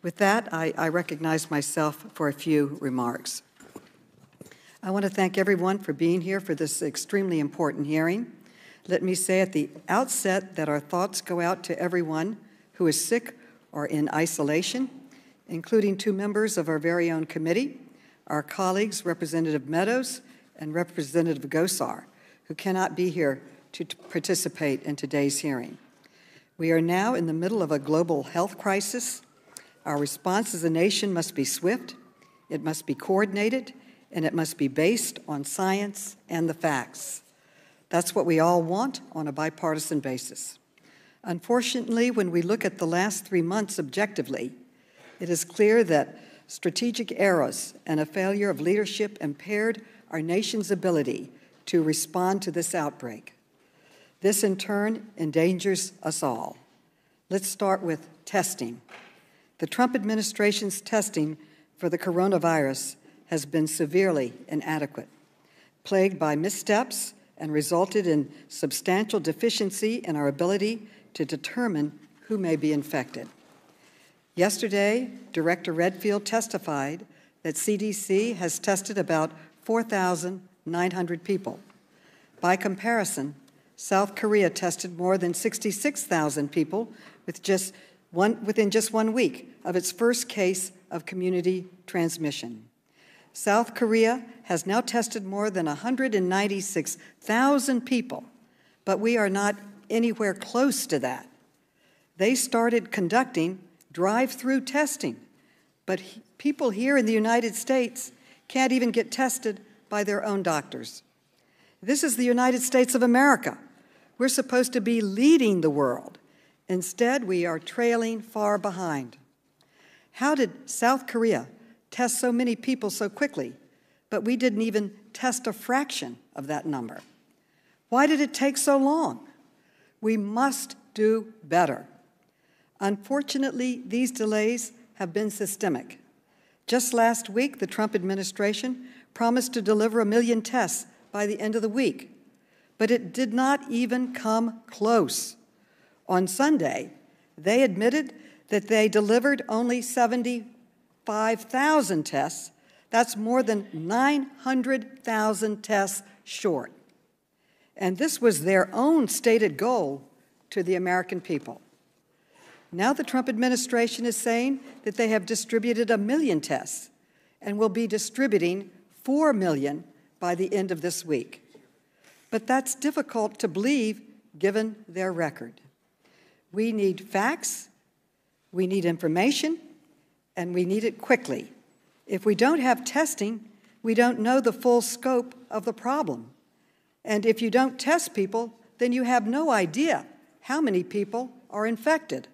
With that, I recognize myself for a few remarks. I want to thank everyone for being here for this extremely important hearing. Let me say at the outset that our thoughts go out to everyone who is sick or in isolation, including two members of our very own committee, our colleagues, Representative Meadows and Representative Gosar, who cannot be here to participate in today's hearing. We are now in the middle of a global health crisis. Our response as a nation must be swift, it must be coordinated, and it must be based on science and the facts. That's what we all want on a bipartisan basis. Unfortunately, when we look at the last 3 months objectively, it is clear that strategic errors and a failure of leadership impaired our nation's ability to respond to this outbreak. This, in turn, endangers us all. Let's start with testing. The Trump administration's testing for the coronavirus has been severely inadequate, plagued by missteps, and resulted in substantial deficiency in our ability to determine who may be infected. Yesterday, Director Redfield testified that CDC has tested about 4,900 people. By comparison, South Korea tested more than 66,000 people within just 1 week of its first case of community transmission. South Korea has now tested more than 196,000 people, but we are not anywhere close to that. They started conducting drive-through testing, but people here in the United States can't even get tested by their own doctors. This is the United States of America. We're supposed to be leading the world. Instead, we are trailing far behind. How did South Korea test so many people so quickly, but we didn't even test a fraction of that number? Why did it take so long? We must do better. Unfortunately, these delays have been systemic. Just last week, the Trump administration promised to deliver 1 million tests by the end of the week, but it did not even come close. On Sunday, they admitted that they delivered only 75,000 tests. That's more than 900,000 tests short. And this was their own stated goal to the American people. Now the Trump administration is saying that they have distributed 1 million tests and will be distributing 4 million by the end of this week. But that's difficult to believe given their record. We need facts, we need information, and we need it quickly. If we don't have testing, we don't know the full scope of the problem. And if you don't test people, then you have no idea how many people are infected.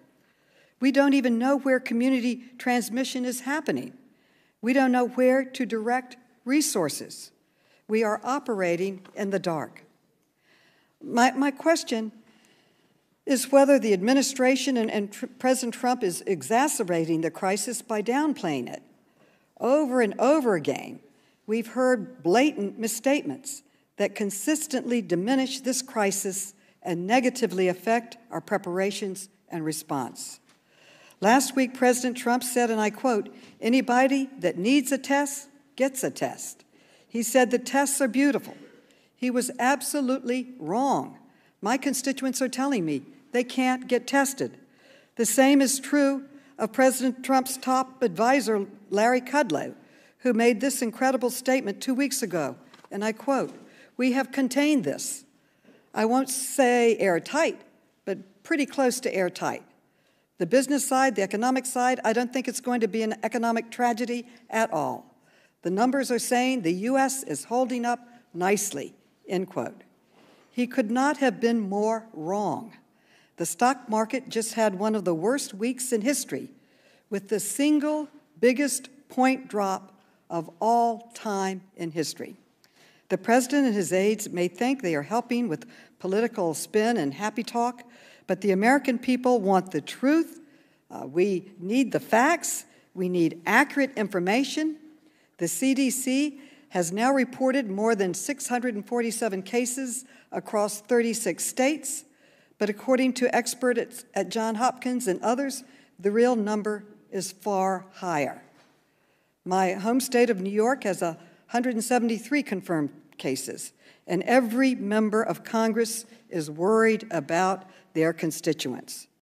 We don't even know where community transmission is happening. We don't know where to direct resources. We are operating in the dark. My question is whether the administration and President Trump is exacerbating the crisis by downplaying it. Over and over again, we've heard blatant misstatements that consistently diminish this crisis and negatively affect our preparations and response. Last week, President Trump said, and I quote, "Anybody that needs a test gets a test." He said the tests are beautiful. He was absolutely wrong. My constituents are telling me they can't get tested. The same is true of President Trump's top advisor, Larry Kudlow, who made this incredible statement 2 weeks ago, and I quote, "We have contained this." I won't say airtight, but pretty close to airtight. The business side, the economic side, I don't think it's going to be an economic tragedy at all. The numbers are saying the U.S. is holding up nicely, end quote. He could not have been more wrong. The stock market just had one of the worst weeks in history, with the single biggest point drop of all time in history. The president and his aides may think they are helping with political spin and happy talk, but the American people want the truth. We need the facts. We need accurate information. The CDC has now reported more than 647 cases across 36 states, but according to experts at Johns Hopkins and others, the real number is far higher. My home state of New York has 173 confirmed cases, and every member of Congress is worried about their constituents.